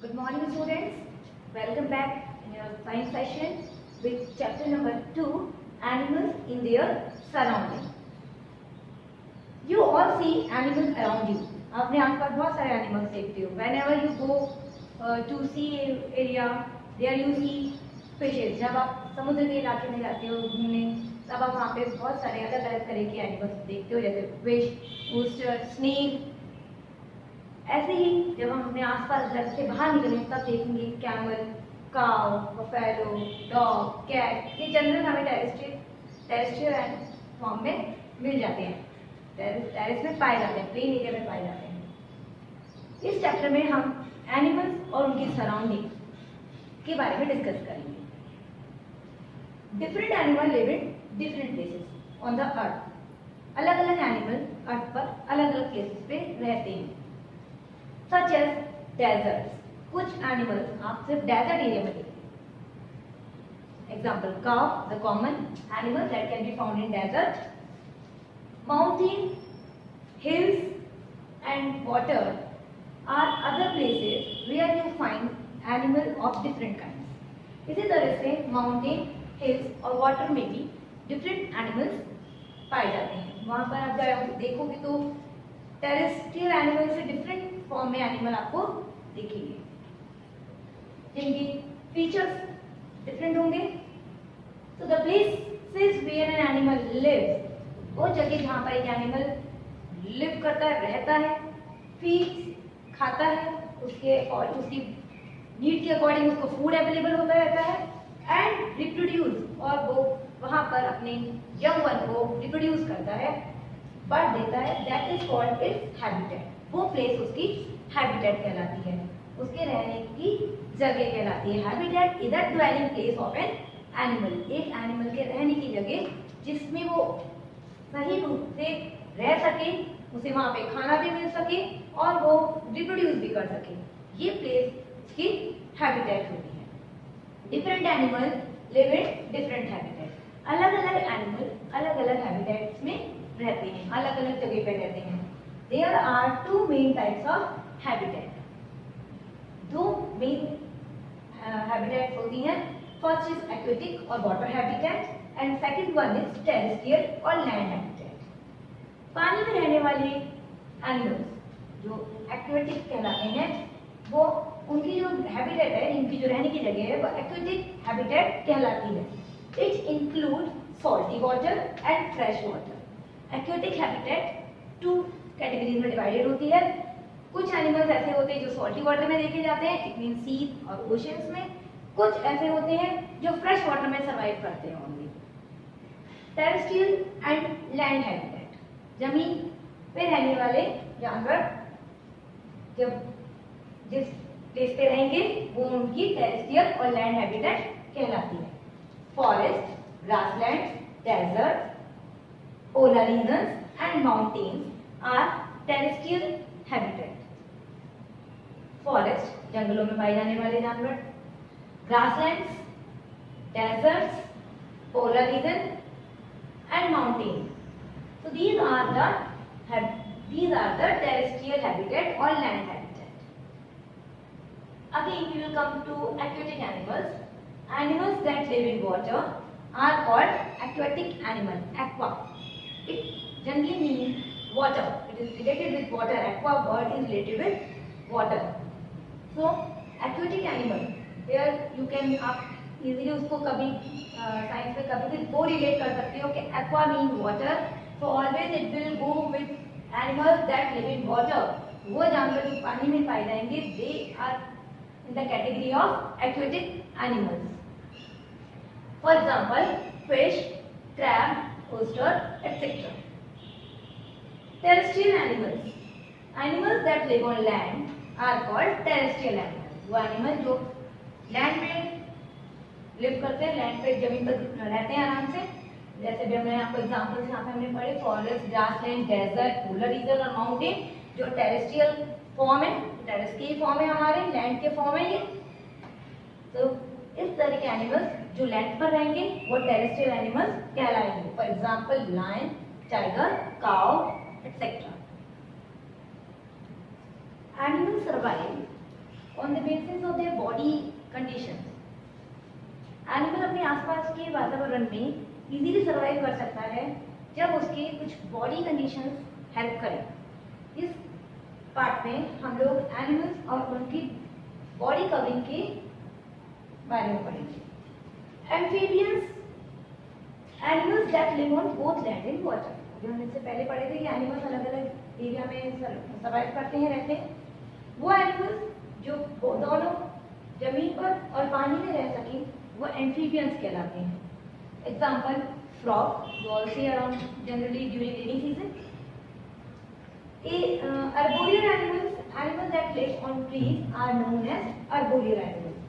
Good morning, students. Welcome back in your science session with chapter number 2, Animals in their surroundings. You all see animals around you. अपने आसपास बहुत सारे animals देखते हो. Whenever you go to sea area, there you see fishes. जब आप समुद्र के इलाके में जाते हो घूमने, तब आप वहाँ पे बहुत सारे अलग अलग तरह के एनिमल्स देखते हो, जैसे फिश, ओस्टर, स्नेक. ऐसे ही जब हम अपने आसपास घर से बाहर निकलें तब देखेंगे camel, cow, buffalo, dog, cat. ये जनरल हमें टेरेस्ट्रियल फॉर्म में मिल जाते हैं, टेरेस में पाए जाते हैं, प्लेन एरिया में पाए जाते हैं. इस चैप्टर में हम एनिमल्स और उनकी सराउंडिंग के बारे में डिस्कस करेंगे. Different animal live in different places on the earth. अलग अलग एनिमल अर्थ पर अलग अलग प्लेसेस पे रहते हैं. Such as deserts. कुछ एनिमल्स आप सिर्फ डेजर्ट एरिया में देखते हैं. Example cow, the common animal that can be found in desert. Mountain, hills and water are other places where you find animal of different kinds. इसी तरह से mountain, hills और वाटर में भी डिफरेंट एनिमल्स पाए जाते हैं. वहाँ पर आप देखोगे तो टेरेस्ट्रियल एनिमल से डिफरेंट फॉर्म में एनिमल आपको दिखेंगे, जिनकी फीचर्स डिफरेंट होंगे. तो the places where an animal lives, वो जगह जहाँ पर एक एनिमल लिव करता है, रहता है, फीड्स, खाता है, उसकी नीड के अकॉर्डिंग उसको फूड अवेलेबल होता रहता है, एंड रिप्रोड्यूस, और वो वहाँ पर अपने यंग वन को रिप्रोड्यूस करता है, बर्थ देता है. That is called its habitat. वो प्लेस उसकी हैबिटेट कहलाती है, उसके रहने की जगह कहलाती है. Habitat is a dwelling place of an animal. एक एनिमल के रहने की जगह जिसमें वो सही रूप से रह सके, उसे वहाँ पे खाना भी मिल सके और वो रिप्रोड्यूस भी कर सके. ये प्लेस उसकी हैबिटेट होती है. Different animal live in different habitat. अलग अलग एनिमल अलग अलग हैबिटेट्स में रहते हैं, अलग अलग जगह पे रहते हैं. There are two main types of habitat. दो main habitats होती हैं. First is aquatic और water habitat and second one is terrestrial और land habitat. पानी में रहने वाले animals जो aquatic कहलाते हैं, वो उनकी जो habitat है, इनकी जो रहने की जगह है, वो aquatic habitat कहलाती है. It includes salty water and fresh water. Aquatic habitat two categories में डिवाइडेड होती है. कुछ एनिमल्स ऐसे होते हैं जो सॉल्टी वाटर में देखे जाते हैं, इट मीन सीज और ओशंस में. कुछ ऐसे होते हैं जो फ्रेश वाटर में सर्वाइव करते हैं only. Terrestrial and land habitat. जमीन पे रहने वाले जानवर जब जिस प्लेस पे रहेंगे वो उनकी टेरेस्ट्रियल और लैंड हैबिटेट कहलाती है. Forest, grassland, desert, polar regions and mountains are terrestrial habitat. Forest, जंगलों में पाए जाने वाले जानवर. Grasslands, deserts, polar region and mountains. So these are the terrestrial habitat or land habitat. Again we will come to aquatic animals. Animals that live in water are called aquatic animal. Aqua. It generally means water. It is related with water. Aqua word is related with water. So aquatic animal, here you can आप easily उसको कभी science में कभी भी वो relate कर सकते हो कि aqua means water. So always it will go with animals that live in water. वो जानवर जो पानी में पाए जाएंगे, they are in the category of aquatic animals. For example, fish, crab, oyster, etc. Terrestrial animals. Animals that live on land are called terrestrial animals. वो animal जो land पे लिव करते हैं, लैंड पे जमीन पर रहते हैं आराम से. जैसे भी हमने आपको एग्जांपल्स यहाँ पे हमने पढ़े, forest, grassland, desert, polar region और माउंटेन, जो टेरेस्ट्रियल फॉर्म है, टेरेस के फॉर्म है, हमारे लैंड के फॉर्म है ये. तो इस तरह के एनिमल्स जो लैंड पर रहेंगे वो टेरेस्ट्रियल एनिमल्स कहलाएंगे. For example lion, tiger, cow, etc. Animals survive on on the basis of their body conditions. Animal अपने आसपास के वातावरण में इजीली सर्वाइव कर सकता है जब उसके कुछ बॉडी कंडीशंस हेल्प करें। इस पार्ट में हम लोग एनिमल्स और उनकी बॉडी कवरिंग के बारे में पढ़ेंगे। Amphibians, animals that live on both land and water. जो हम इससे पहले पढ़े थे कि एनिमल्स अलग अलग एरिया में सर्वाइव करते हैं, रहते हैं। वो एनिमल्स जो दोनों जमीन पर और पानी में रह सकें वो एम्फीबियंस कहलाते हैं। एग्जाम्पल फ्रॉग, जो also around generally during rainy season. Arboreal animals, animals that live on trees are known as arboreal animals.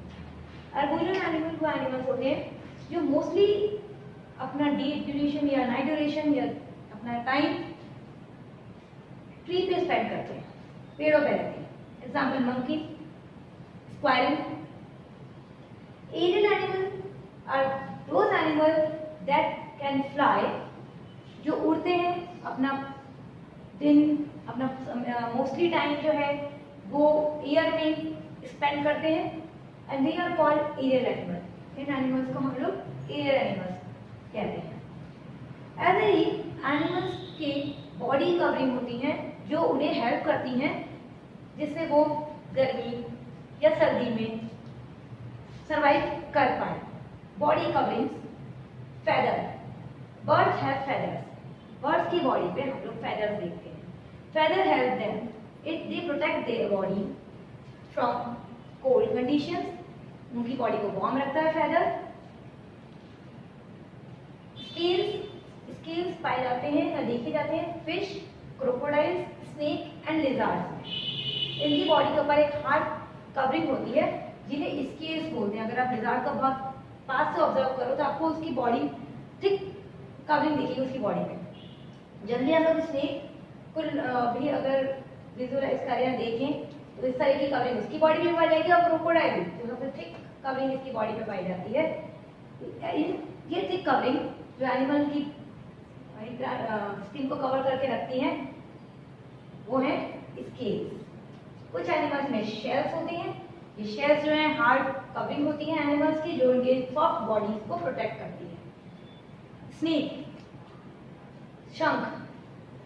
Arboreal animals वो animals होते हैं जो मोस्टली अपना डे ड्यूरेशन या नाइट ड्यूरेशन या अपना टाइम ट्री पे स्पेंड करते हैं, पेड़ों पे रहते हैं। Example monkey, squirrel. Aerial animals are those animals that can fly, जो उड़ते हैं, अपना दिन अपना मोस्टली टाइम जो है वो एयर में स्पेंड करते हैं, and they are called aerial animals. इन एनिमल्स को हम लोग एरियल एनिमल्स कहते हैं। ऐसे ही एनिमल्स की बॉडी कवरिंग होती हैं जो उन्हें हेल्प करती हैं जिससे वो गर्मी या सर्दी में सरवाइव कर पाए। Body coverings, feather, birds have feathers. Birds की बॉडी पे हम लोग फेदर्स देखते हैं। Feather help them, it they protect their body from cold conditions. उनकी बॉडी को वार्म रखता है फेदर। स्केल्स, स्केल्स पाए जाते हैं या देखे जाते हैं fish, crocodiles, snake and lizards. इनकी बॉडी के ऊपर एक हार्ड कवरिंग होती है जिन्हें स्केल्स बोलते हैं। अगर आप लिजार्ड को बहुत पास से ऑब्जर्व करो तो आपको उसकी बॉडी थिक कवरिंग दिखेगी उसकी बॉडी पे। जनरली हम लोग स्नेक को भी अगर विजुअलाइज करें देखें तो इस तरह की कवरिंग उसकी बॉडी में पाई जाएगी, और क्रोकोडाइल जो सबसे थिक कवरिंग इसकी बॉडी पे पाई जाती है। ये थिक कवरिंग जो एनिमल की स्किन को कवर करके रखती है वो है स्केल्स। कुछ एनिमल्स में शेल्स होती हैं। ये शेल्स जो है हार्ड कवरिंग होती है एनिमल्स की, जो उनके सॉफ्ट बॉडीज को प्रोटेक्ट करती है। स्नेक, शंख,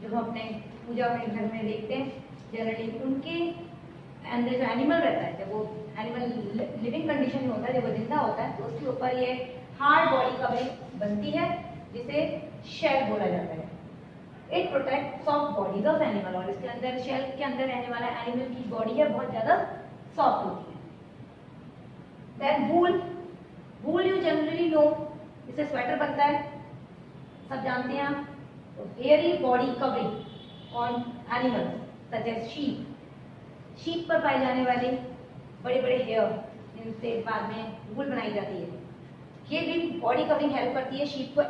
जो हम अपने पूजा में घर में देखते हैं, जनरली उनके अंदर जो एनिमल रहता है, जब वो एनिमल लिविंग कंडीशन में होता है, जब वो जिंदा होता है तो उसके ऊपर ये हार्ड बॉडी कवरिंग बनती है जिसे शेल बोला जाता है। It protect soft bodies of animal, और इसके अंदर शेल के अंदर रहने वाला एनिमल की बॉडी है बहुत ज्यादा सॉफ्ट होती है। Then wool, wool you generally know, इससे स्वेटर बनता है, सब जानते हैं आप। तो hairy body covering on animals such as sheep, sheep पर पाए जाने वाले बड़े बड़े हेयर जिनसे बाद में वूल बनाई जाती है। ये भी बॉडी कवरिंग हेल्प करती है शीप को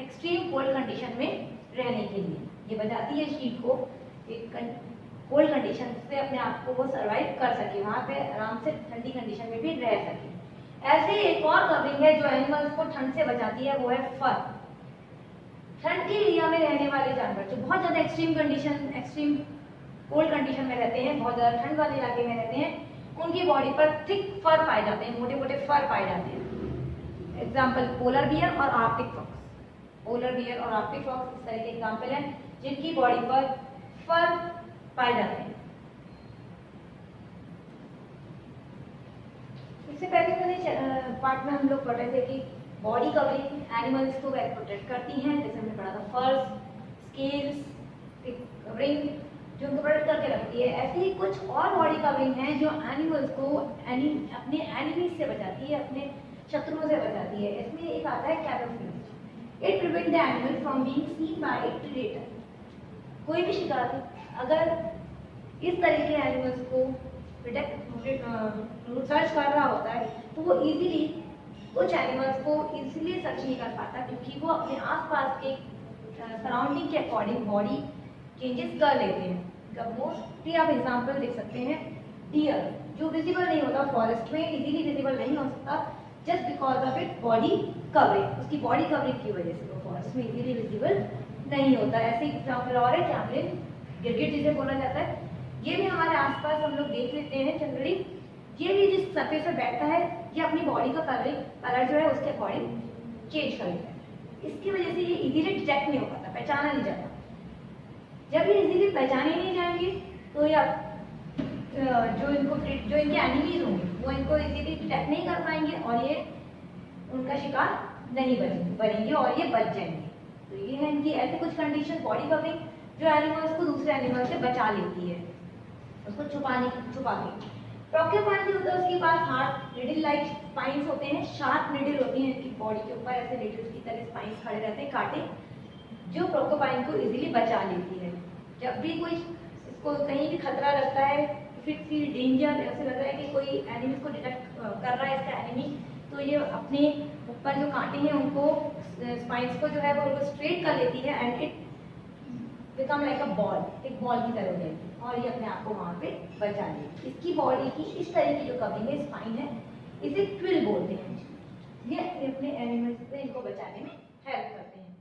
एक्सट्रीम कोल्ड कंडीशन में रहने के लिए। ये बताती है शीप को एक कोल्ड कंडीशन से अपने आप को वो सर्वाइव कर सके, वहाँ पे आराम से ठंडी कंडीशन में भी रह सके। ऐसे एक और कवरिंग है जो एनिमल्स को ठंड से बचाती है, वो है फर। ठंड के एरिया में रहने वाले जानवर जो बहुत ज्यादा extreme condition, extreme cold condition में रहते हैं, बहुत ज्यादा ठंड वाले इलाके में रहते हैं, उनकी बॉडी पर थिक फर पाए जाते हैं, मोटे मोटे फर पाए जाते हैं। एग्जाम्पल पोलर बियर और आर्कटिक फॉक्स। पोलर बियर और आर्कटिक फॉक्स इस तरह के एग्जाम्पल हैं जिनकी बॉडी पर फर पाए जाते हैं। इससे पहले मैंने पार्ट में हम लोग पढ़ रहे थे कि बॉडी कवरिंग एनिमल्स को प्रोटेक्ट करती हैं, जैसे हमने पढ़ा था फर्स, स्केल्स, कवरिंग जो उनको प्रोटेक्ट करके रखती है। ऐसे ही कुछ और बॉडी कवरिंग है जो एनिमल्स को अपने एनिमीज से बचाती है, अपने शत्रुओं से बचाती है। इसमें एक आता है camouflage. It prevent the animal from being seen by it predator. कोई भी शिकारी अगर इस तरह के एनिमल्स को सर्च कर रहा होता है तो वो इजीली कुछ एनिमल्स को इजीली सर्च नहीं कर पाता, क्योंकि वो अपने आसपास के सराउंडिंग के अकॉर्डिंग बॉडी चेंजेस कर लेते हैं। मोस्टली आप एग्जाम्पल देख सकते हैं, डियर जो विजिबल नहीं होता फॉरेस्ट में, इजीली विजिबल नहीं हो सकता just because of it body covering. उसकी बॉडी कवरिंग की वजह से वो फॉरेस्ट में इजीली विजिबल नहीं होता। ऐसे एग्जाम्पल और है जैमलिन, गिरगिट जिसे बोला जाता है, ये भी हमारे आसपास हम लोग देख लेते हैं जनरली, सरफेस पे बैठता है ये अपनी बॉडी का कलर जो है उसके अकॉर्डिंग चेंज कर लेता है। इसकी वजह से ये इजीली डिटेक्ट नहीं हो पाता, पहचाना नहीं जाता। जब ये इजीली पहचाने नहीं जाएंगे तो ये जो इनके एनिमीज होंगे वो इनको इजीली डिटेक्ट नहीं कर पाएंगे और ये उनका शिकार नहीं बनेंगे और ये बच जाएंगे। तो ये है इनकी ऐसे कुछ कंडीशन बॉडी कवरिंग जो एनिमल्स को दूसरे एनिमल से बचा लेती है, उसको छुपा के। प्रोक्योपाइन जो होता है उसके पास हार्ड निडल लाइक स्पाइंस होते हैं, शार्प निडल होती हैं इनकी बॉडी के ऊपर, ऐसे निडल्स की तरह स्पाइंस खड़े रहते हैं, कांटे, जो प्रोक्योपाइन को इजीली बचा लेती है। जब भी कोई इसको कहीं भी खतरा लगता है, फिर डेंजर ऐसे लग रहा है कि कोई एनिमी को डिटेक्ट कर रहा है इसका एनिमी, तो ये अपने ऊपर जो कांटे हैं उनको स्पाइंस को जो है वो उनको स्ट्रेट कर लेती है and it become like a ball, एक बॉल की तरह हो जाएगी और ये अपने आप को वहाँ पे बचा लेगी। इसकी बॉडी की इस तरह की जो कवरिंग है, स्पाइन है, इसे क्विल बोलते हैं। ये अपने एनिमल्स से इनको बचाने में हेल्प करते हैं।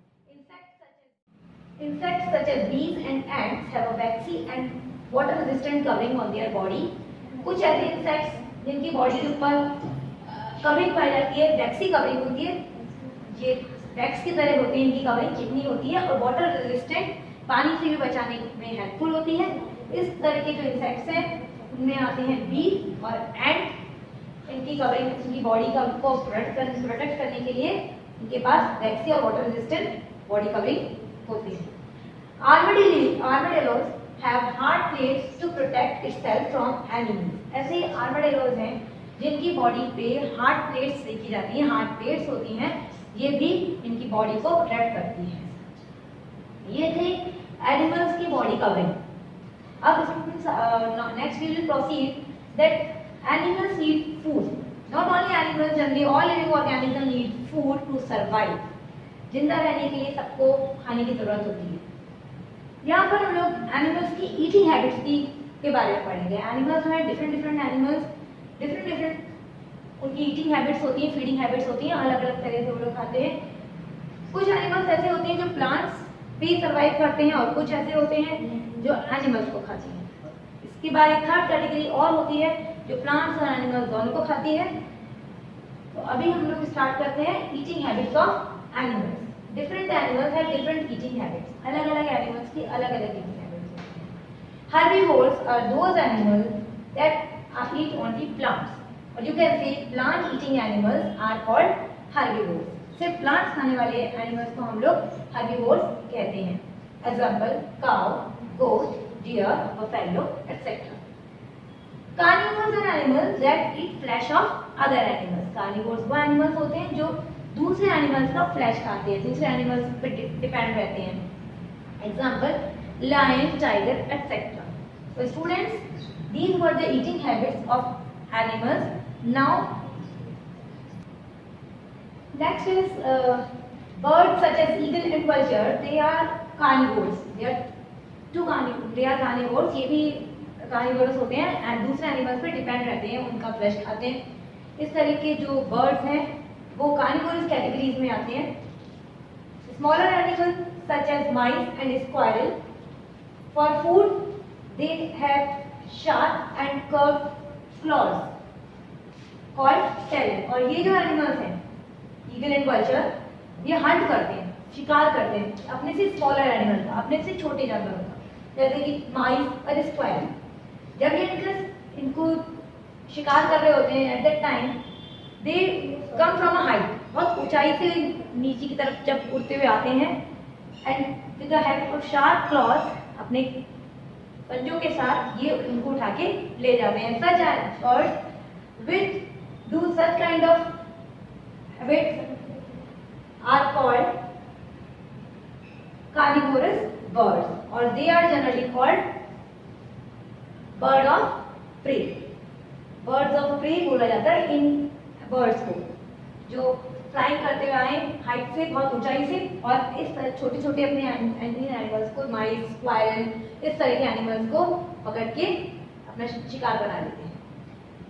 Insects such as bees and ants have a waxy and water resistant covering on their body. कुछ ऐसे इंसेक्ट्स जिनकी बॉडी के ऊपर कवरिंग पाई जाती है, वैक्सी कवरिंग होती है, ये वैक्स की तरह होती है, इनकी कवरिंग चिकनी होती है और वाटर रेजिस्टेंट, पानी से भी बचाने में हेल्पफुल होती है। इस तरह के जो इंसेक्ट्स हैं उनमें आते हैं बी और एंट। इनकी कवरिंग, इनकी बॉडी का को प्रोटेक्ट करने के लिए इनके पास वैक्सी और वाटर रेजिस्टेंट बॉडी कवरिंग होती है। Armadillos have hard plates to protect itself from enemies. ऐसे आर्माडिलोज हैं जिनकी बॉडी पे हार्ड प्लेट्स देखी जाती हैं, हार्ड प्लेट्स होती हैं, ये भी इनकी बॉडी को प्रोटेक्ट करती हैं। ये थे एनिमल्स की बॉडी कवरिंग। अब next we will proceed that animals need food. Not only animals, generally all living organism need food to survive. जिंदा रहने के लिए सबको खाने की जरूरत होती है। यहाँ पर हम लोग एनिमल्स की ईटिंग हैबिट्स के बारे में पढ़ेंगे। एनिमल्स हैं डिफरेंट एनिमल्स, डिफरेंट उनकी ईटिंग हैबिट्स होती हैं, फीडिंग हैबिट्स होती हैं, अलग अलग तरह से वो लोग खाते हैं। कुछ एनिमल्स ऐसे होते हैं जो प्लांट्स पे सर्वाइव करते हैं और कुछ ऐसे होते हैं जो एनिमल्स को खाते हैं। इसके बाद एक थर्ड कैटेगरी और होती है जो प्लांट्स और एनिमल्स दोनों को खाती है। तो अभी हम लोग स्टार्ट करते हैं eating habits of animals. Different animals have different eating habits. अलग अलग एनिमल्स की अलग अलग ईटिंग हैबिट्स होती हैं। Herbivores are those animals that eat only plants, or you can say plant eating animals are called herbivores. सिर्फ plants खाने वाले एनिमल्स को हम लोग herbivores कहते हैं। Example cow, goat, deer, buffalo, etc. Carnivores are animals that eat flesh of other animals. Carnivores वो animals होते हैं जो दूसरे एनिमल्स का फ्लैश खाते हैं, दूसरे एनिमल्स पे डिपेंड रहते हैं। Example lion, tiger, etcetera. So students, these were the eating habits of animals. Now next is birds such as eagle and vulture. They are carnivores. They are carnivores. ये भी carnivores होते हैं and दूसरे animals पे depend रहते हैं, उनका flash खाते हैं। इस तरह के जो बर्ड्स हैं वो कार्निवोरस कैटेगरीज में आते हैं। Smaller animals such as mice and squirrel, for food they have sharp and curved claws called talon. और ये जो एनिमल्स हैं ईगल एंड वल्चर, ये हंट करते हैं, शिकार करते हैं अपने से स्मॉलर एनिमल का, अपने से छोटे जानवरों का, जैसे कि माइस और स्क्वायरल। जब ये इनको शिकार कर रहे होते हैं at that time they come from a height, बहुत ऊंचाई से नीचे की तरफ जब उड़ते हुए आते हैं and with the help of sharp clause, अपने पंजों के साथ ये उनको उठा के ले जाते हैं। Such birds which do such kind of habits are called carnivorous birds और they are generally called bird of prey. Birds of prey बोला जाता है इन बर्ड्स को जो फ्लाइंग करते हुए आए हाइट से, बहुत ऊंचाई से, और इस तरह छोटे छोटे अपने एनिमल्स को, माइस, स्क्वायरल, इस तरह के एनिमल्स को पकड़ के अपना शिकार बना लेते हैं।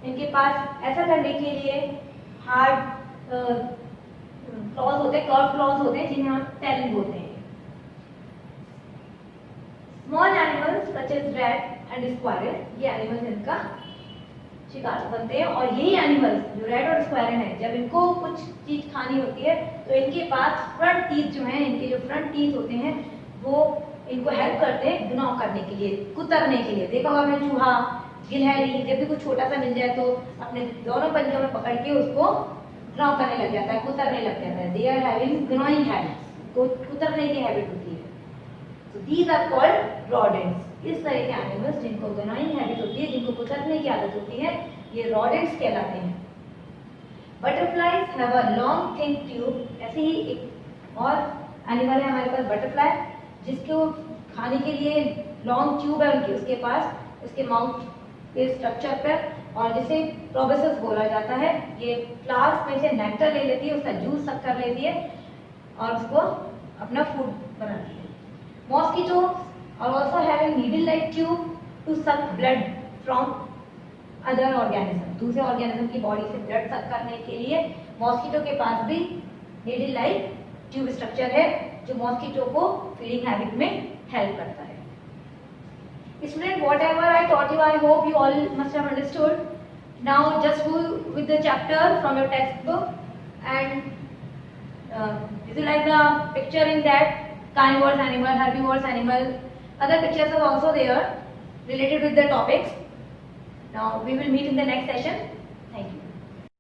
इनके पास ऐसा करने के लिए हार्ड क्लॉज होते हैं, कर्व क्लॉज होते हैं, जिन्हें हम टैलन बोलते हैं। Small animals such as rat and squirrel, ये एनिमल्स इनका शिकार बनते हैं। और यही एनिमल्स जो रेड और स्क्वायरन है, जब इनको कुछ चीज खानी होती है तो इनके पास फ्रंट टीथ जो हैं, इनके जो फ्रंट टीथ होते हैं वो इनको हेल्प करते हैं घुनाव करने के लिए, कुतरने के लिए। देखा होगा आपने चूहा, गिलहरी जब भी कुछ छोटा सा मिल जाए तो अपने दोनों पंजों में पकड़ के उसको घुनाव करने लग जाता है, कुतरने लग जाता है। दे आर हैविंग ग्नॉइंग हैबिट्स, तो कुतरने की हैबिट होती है। So these are called rodents. इस तरह के एनिमल्स जिनको ग्नॉइंग हैबिट होती है, जिनको कुतरने की आदत होती है, ये rodents कहलाते हैं। Butterflies have a long thin tube. ऐसे ही एक और एनिमल है हमारे पास बटरफ्लाई, जिसको खाने के लिए लॉन्ग ट्यूब है उनकी, उसके पास, उसके माउथ के स्ट्रक्चर पर, और जिसे प्रोबेसिस बोला जाता है। ये फ्लावर्स में से नेक्टर ले लेती है, उसका जूस सक कर लेती है और उसको अपना फूड बनाती है। Mosquitoes are also having needle-like tube to suck blood from other organism. दूसरे ऑर्गेनिज्म की बॉडी से ब्लड सक करने के लिए मॉस्किटो के पास भी needle-like ट्यूब स्ट्रक्चर है, जो मॉस्किटो को फीडिंग हैबिट में हेल्प करता है। Student, whatever I taught you, I hope you all must have understood. Now just go with the chapter from your textbook, and did you like the picture in that? Carnivorous animal, herbivorous animal, other pictures are also there related with the topics. Now we will meet in the next session.